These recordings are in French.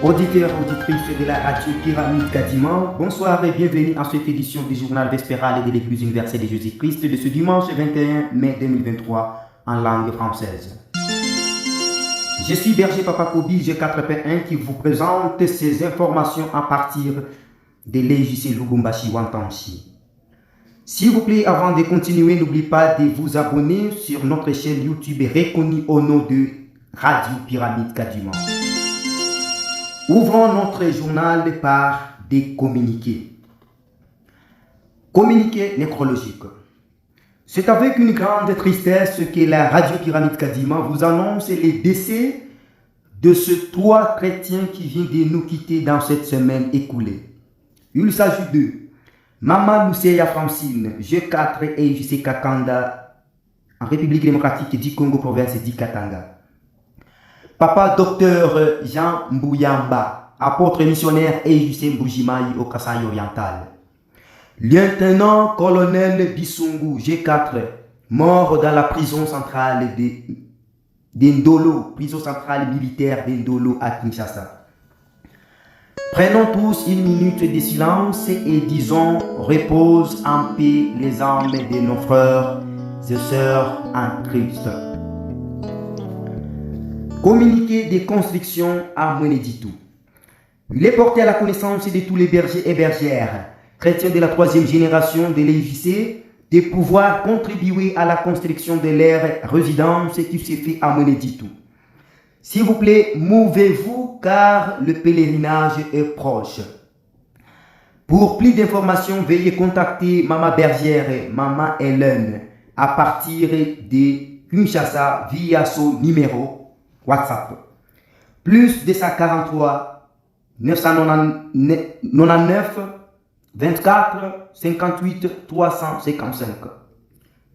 Auditeurs, auditrices de la radio Pyramide Kadima, bonsoir et bienvenue à cette édition du journal vespéral de l'Église universelle de Jésus-Christ de ce dimanche 21 mai 2023 en langue française. Je suis Berger Papa Kobi G4P1 qui vous présente ces informations à partir de l'EJC Lubumbashi Wantanchi. S'il vous plaît, avant de continuer, n'oubliez pas de vous abonner sur notre chaîne YouTube reconnue au nom de Radio Pyramide Kadima. Ouvrons notre journal par des communiqués. Communiqué nécrologique. C'est avec une grande tristesse que la Radio Pyramide Kadima vous annonce les décès de ces 3 chrétiens qui viennent de nous quitter dans cette semaine écoulée. Il s'agit de Maman Lucia Francine, G4 et JC Kakanda, en République démocratique du Congo, province d'Ikatanga. Papa Docteur Jean Mbouyamba, apôtre missionnaire EJC Mbujimayi au Kasaï oriental. Lieutenant colonel Bissungu, G4, mort dans la prison centrale d'Indolo, prison centrale militaire d'Indolo à Kinshasa. Prenons tous une minute de silence et disons repose en paix les âmes de nos frères et sœurs en Christ. Communiqué des constructions à Mweneditu. Il est porté à la connaissance de tous les bergers et bergères, chrétiens de la 3e génération de l'EJC, de pouvoir contribuer à la construction de leur résidence qui se fait à Mweneditu. S'il vous plaît, mouvez-vous car le pèlerinage est proche. Pour plus d'informations, veuillez contacter Maman Bergère et Maman Hélène à partir de Kinshasa via son numéro WhatsApp. Plus 243 999 24 58 355.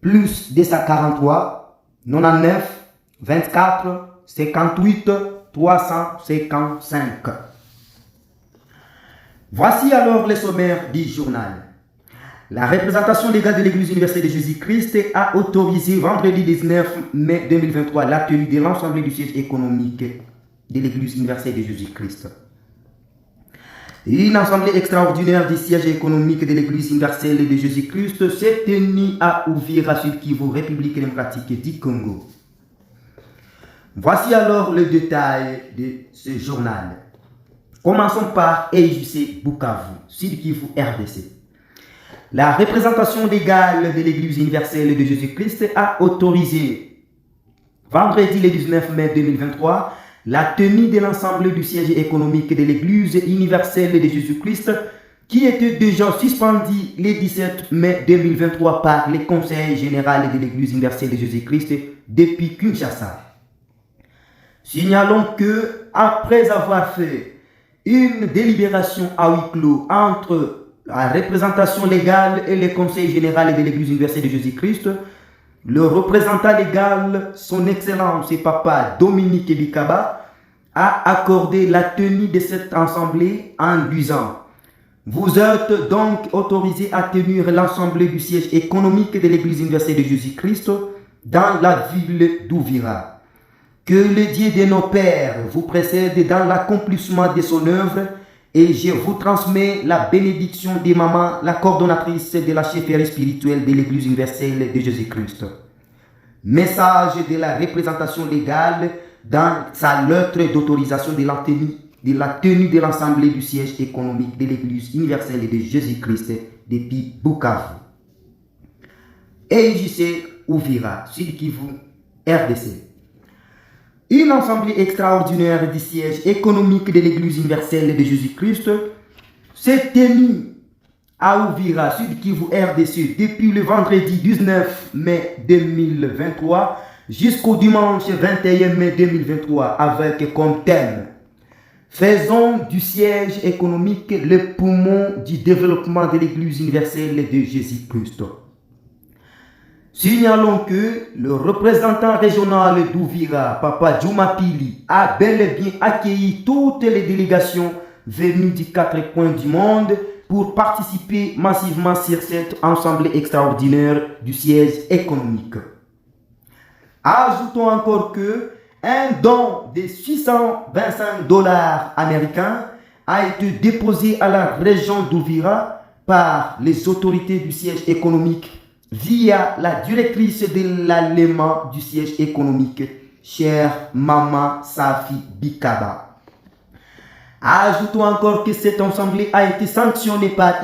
Plus 243 99 24 58 355. Voici alors le sommaire du journal. La représentation légale de l'Église universelle de Jésus-Christ a autorisé vendredi 19 mai 2023 la tenue de l'ensemble du siège économique de l'Église universelle de Jésus-Christ. Une assemblée extraordinaire du siège économique de l'Église universelle de Jésus-Christ s'est tenue à Uvira, Sud Kivu, République démocratique du Congo. Voici alors le détail de ce journal. Commençons par EJC Bukavu, Sud Kivu, RDC. La représentation légale de l'Église universelle de Jésus-Christ a autorisé, vendredi le 19 mai 2023, la tenue de l'ensemble du siège économique de l'Église universelle de Jésus-Christ qui était déjà suspendu le 17 mai 2023 par le Conseil général de l'Église universelle de Jésus-Christ depuis Kinshasa. Signalons que, après avoir fait une délibération à huis clos entre la représentation légale et le Conseil général de l'Église universelle de Jésus-Christ, le représentant légal, son Excellence et Papa Dominique Bikaba, a accordé la tenue de cette assemblée en disant: vous êtes donc autorisés à tenir l'ensemble du siège économique de l'Église universelle de Jésus-Christ dans la ville d'Uvira. Que le Dieu de nos pères vous précède dans l'accomplissement de son œuvre. Et je vous transmets la bénédiction de Maman, la coordonnatrice de la chefferie spirituelle de l'Église universelle de Jésus-Christ. Message de la représentation légale dans sa lettre d'autorisation de la tenue de l'ensemble du siège économique de l'Église universelle de Jésus-Christ depuis Bukavu. EJC Uvira, Sud Kivu, RDC. Une assemblée extraordinaire du siège économique de l'Église universelle de Jésus-Christ s'est tenue à Uvira, Sud Kivu, RDC, depuis le vendredi 19 mai 2023 jusqu'au dimanche 21 mai 2023 avec comme thème « Faisons du siège économique le poumon du développement de l'Église universelle de Jésus-Christ ». Signalons que le représentant régional d'Uvira, Papa Djoumapili, a bel et bien accueilli toutes les délégations venues des 4 coins du monde pour participer massivement sur cette assemblée extraordinaire du siège économique. Ajoutons encore que Un don de 625 $ américains a été déposé à la région d'Ouvira par les autorités du siège économique via la directrice de l'allément du siège économique, chère Maman Safi Bikaba. Ajoutons encore que cette assemblée a été sanctionnée par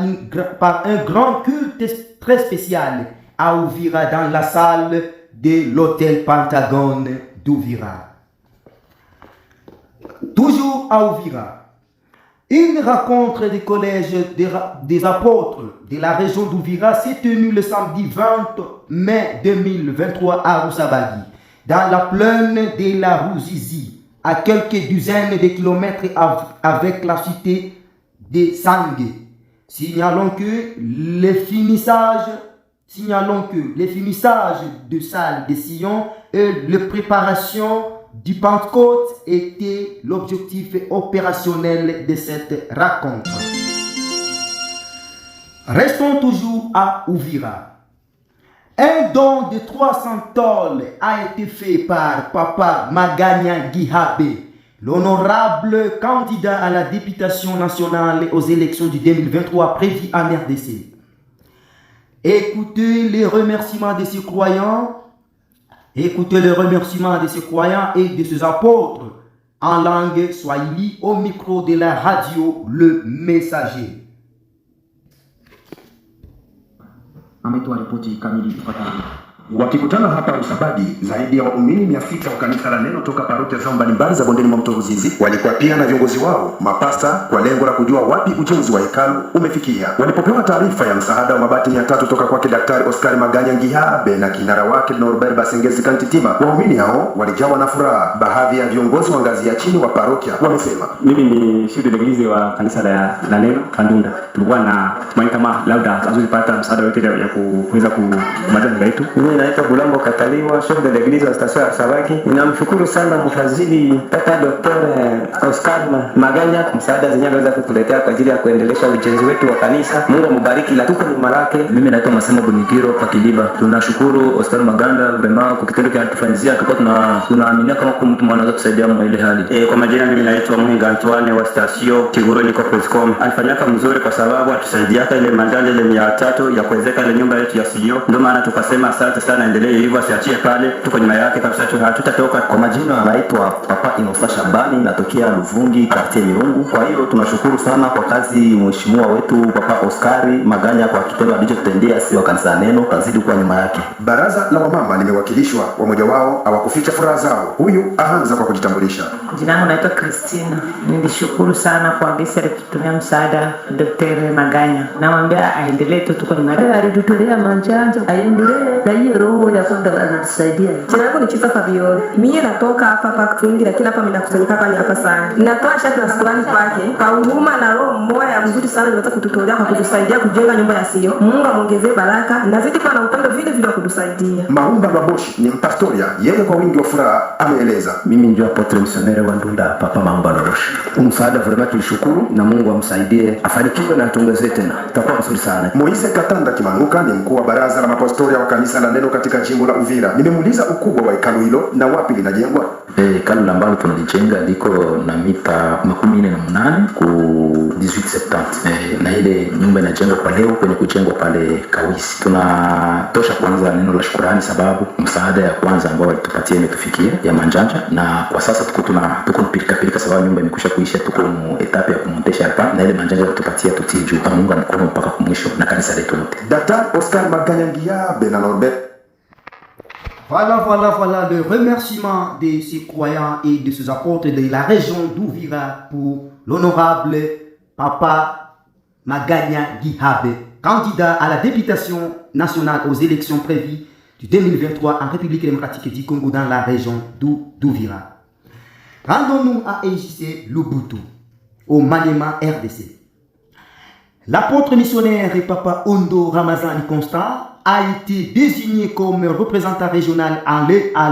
un grand culte très spécial à Ouvira dans la salle de l'hôtel Pentagone d'Ouvira. Toujours à Ouvira, une rencontre des collèges des apôtres de la région d'Ouvira s'est tenue le samedi 20 mai 2023 à Roussabagui, dans la plaine de la Rouzizi, à quelques dizaines de kilomètres avec la cité de Sangue. Signalons que les finissages de salle de Sion et la préparation du Pentecôte était l'objectif opérationnel de cette rencontre. Restons toujours à Ouvira. Un don de 300 $ a été fait par Papa Maganya Gihabe, l'honorable candidat à la députation nationale aux élections du 2023 prévues en RDC. Écoutez les remerciements de ces croyants. Écoutez les remerciements de ces croyants et de ces apôtres en langue swahili au micro de la radio Le Messager. Ametoa ripoti kamili ifuatayo. Wakikutana hapa Roussabagui, zaidi ya waumini 600 wa kanisa la Neno toka parokia zao mbalimbali za bondeni mwa mto Ruzizi walikuwa pia na viongozi wao mapasta kwa lengo la kujua wapi ujenzi wa hekalu umefikia. Walipopewa taarifa ya msaada wa mabati 300 toka kwake Daktari Oscar Maganya Ngihabe na kinara wake Norbert Basengezi Kantitima, waumini hao walijawa na furaha. Baadhi ya viongozi wa ngazi ya chini wa parokia wamesema, mimi ni chef de l'église wa kanisa la Neno Kandunda. Tulikuwa na tumaini kama labda azulipata msaada wote ya kuweza kumaliza nyumba yetu. Naitwa Bulambo Kataliwa, chef de l'église wa station ya Roussabagui. Ninamshukuru sana mfadhili Tata Dr. Oscar Maganya kwa msaada zenyewe anaweza kutuletea kwa ajili ya kuendelesha ujenzi wetu wa kanisa. Mungu ambariki la tuko nyuma yake. Mimi naitwa Masemo Bunikiro kwa Kiliba. Tunashukuru Oscar Maganda vraiment kwa kitendo kinachotufanyia, tulikuwa tunaamini kama mtu anaweza kusaidia mwa ile hali. Kwa majina mimi naitwa Muhinga Antoine wa station Tiguroni Corpscom. Alifanyaka mzuri kwa sababu atusaidia ile mandali ile 300 ya kuwezeka ile nyumba yetu ya CEO. Ndio maana tukasema asante sana, endelee hivyo, asiachie pale, tuko nyuma yake kabisa, hatutatoka. Kwa majina naitwa Papa Inosa Shabani, natokea Luvungi quartier Mirungu. Kwa hiyo tunashukuru sana kwa kazi mheshimiwa wetu Papa Oscar Maganya kwa kitendo alichotendea sisi wa kanisa Neno, kazidi kwa nyuma yake. Baraza la wamama limewakilishwa, wamoja wao hawakuficha furaha zao. Huyu ahanza kwa kujitambulisha. Jina langu naitwa Christina. Nilishukuru sana kwa gesi alikitumia msaada Dr. Maganya. Naomba aendelee tu, tuko nyuma yake. Alitutolea manjanja, aendelee na hiyo roho ya kwenda anatusaidia. Jina langu ni Chifa Fabiola. Mimi natoka hapa Kuingi, lakini hapa mimi nakusanyika hapa sana. Ninatoa shati na shukrani kwake kwa huruma na roho moja mzuri sana anaweza kututolea kwa kutusaidia kujenga nyumba ya Sio. Mungu amuongezee baraka na zidi kwa na upendo vile vile kutusaidia. Maumba Baboshi ni mpastoria, yeye kwa wingi wa furaha ameeleza. Mimi ndio apotre missionnaire wa Ndunda, Papa Maumba Baboshi. Msaada vraiment tulishukuru na Mungu amsaidie afanikiwe na atuongezee tena. Tutakuwa mzuri sana. Moise Katanda Kimanuka ni mkuu wa baraza la mapastoria wa kanisa la Neno katika jimbo la Uvira. Nimemuuliza ukubwa wa hekalu hilo na wapi linajengwa. Hekalu ambalo tunalijenga liko na mita 48 ku 1870. Na ile nyumba inajengwa kwa leo kwenye kujengwa pale Kawisi. Tunatosha kwanza neno la shukrani sababu msaada ya kwanza ambao walitupatia imetufikia ya manjanja, na kwa sasa tuko pilika sababu nyumba imekwisha kuisha, tuko etape ya kumontesha hapa na ile manjanja walitupatia tutie juu. Mungu mkono mpaka mwisho na kanisa letu lote. Daktari Oscar Maganya Ngihabe na Norbert. Voilà le remerciement de ces croyants et de ces apôtres de la région d'Ouvira pour l'honorable Papa Maganya Gihabe, candidat à la députation nationale aux élections prévues du 2023 en République démocratique du Congo dans la région d'Ouvira. Rendons-nous à EJC Lubuntu, au Maniema RDC. L'apôtre missionnaire et Papa Ondo Ramazani Constant a été désigné comme représentant régional à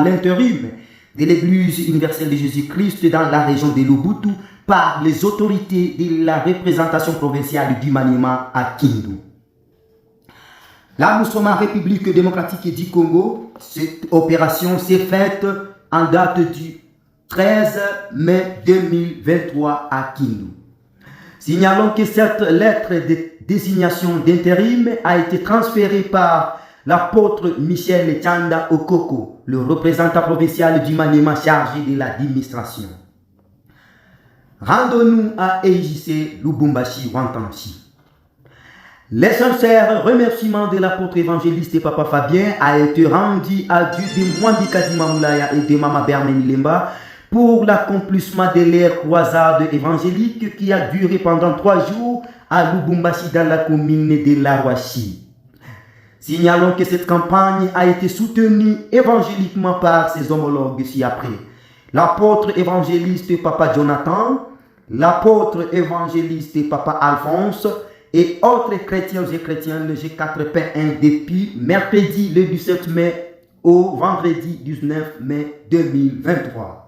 l'intérim de l'Église universelle de Jésus-Christ dans la région de Lubuntu par les autorités de la représentation provinciale du Maniema à Kindu. Là, nous sommes en République démocratique du Congo. Cette opération s'est faite en date du 13 mai 2023 à Kindu. Signalons que cette lettre de désignation d'intérim a été transférée par l'apôtre Michel Tchanda Okoko, le représentant provincial du Maniema chargé de l'administration. Rendons-nous à EJC Lubumbashi Wantanchi. Les sincères remerciements de l'apôtre évangéliste Papa Fabien a été rendu à Dieu de Mwandi Kadima Moulaya et de Mama Berneni Lemba pour l'accomplissement de leur croisade évangélique qui a duré pendant 3 jours à Lubumbashi dans la commune de Laroachi. Signalons que cette campagne a été soutenue évangéliquement par ses homologues ci-après. L'apôtre évangéliste Papa Jonathan, l'apôtre évangéliste Papa Alphonse et autres chrétiens et chrétiennes le G4P1 depuis mercredi le 17 mai au vendredi 19 mai 2023.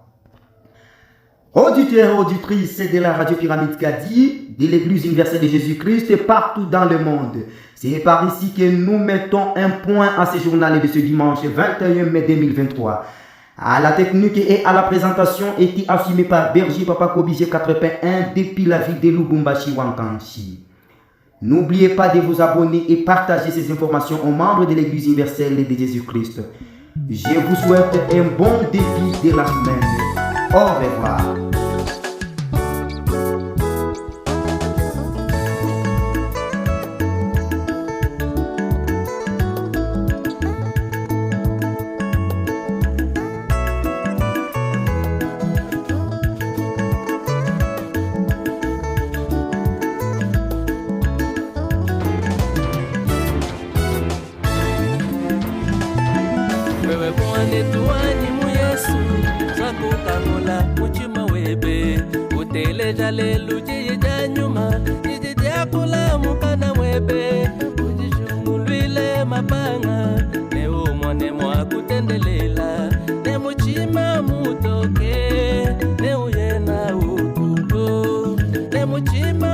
Auditeurs et auditrices de la radio Pyramide Kadi, de l'Église universelle de Jésus-Christ partout dans le monde. C'est par ici que nous mettons un point à ce journal de ce dimanche 21 mai 2023. À la technique et à la présentation était assumé par Berger Papa Kobi G4P1 depuis la ville de Lubumbashi Wantanchi. N'oubliez pas de vous abonner et partager ces informations aux membres de l'Église universelle de Jésus-Christ. Je vous souhaite un bon début de la semaine. Au revoir. Wewe mwane tuani mu Yesu zakukamula muchima webe uteleja lelu jija nyuma jija kula mukana webe ujishungulwile mapanga ne umone mwa kutendelela ne muchima mutoke ne uyena ukuto ne muchima